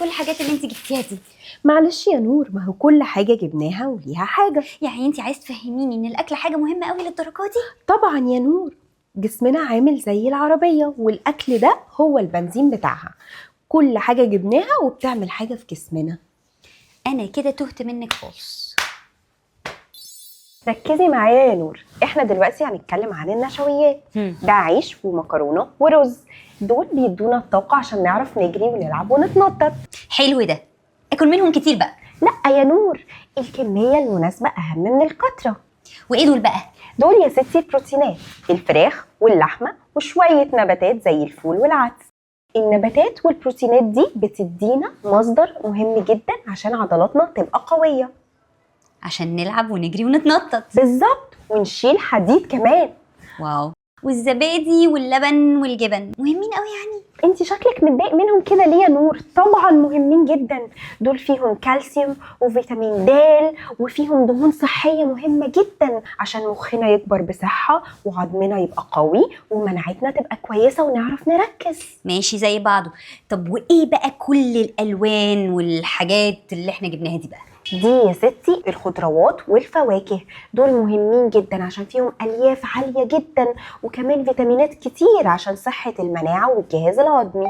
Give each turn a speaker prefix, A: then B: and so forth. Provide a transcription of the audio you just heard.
A: كل الحاجات اللي انت جبتيها دي؟
B: معلش يا نور، ما هو كل حاجة جبناها وليها حاجة.
A: يعني انت عايز تفهميني ان الاكل حاجه مهمه قوي للدرجه دي؟
B: طبعا يا نور، جسمنا عامل زي العربية والأكل ده هو البنزين بتاعها. كل حاجة جبناها وبتعمل حاجة في جسمنا.
A: انا كده تهت منك خالص.
B: ركزي معايا يا نور، احنا دلوقتي هنتكلم عن النشويات. ده عيش ومكرونة ورز، دول بيدونا الطاقة عشان نعرف نجري ونلعب ونتنطط.
A: حلو ده، اكل منهم كتير بقى؟
B: لا يا نور، الكمية المناسبة أهم من الكترة.
A: وايه دول بقى؟
B: دول يا ستي البروتينات، الفراخ واللحمة وشوية نباتات زي الفول والعدس. النباتات والبروتينات دي بتدينا مصدر مهم جدا عشان عضلاتنا تبقى قوية،
A: عشان نلعب ونجري ونتنطط.
B: بالظبط، ونشيل حديد كمان.
A: واو، والزبادي واللبن والجبن مهمين قوي يعني؟
B: انت شكلك متضايق منهم كده ليه يا نور؟ طبعا مهمين جدا، دول فيهم كالسيوم وفيتامين د، وفيهم دهون صحية مهمة جدا عشان مخنا يكبر بصحة وعظمنا يبقى قوي ومناعتنا تبقى كويسة ونعرف نركز.
A: ماشي زي بعضه. طب وايه بقى كل الالوان والحاجات اللي احنا جبناها دي بقى؟
B: دي يا ستي الخضروات والفواكه، دول مهمين جدا عشان فيهم ألياف عالية جدا وكمان فيتامينات كتير عشان صحة المناعة والجهاز الهضمي.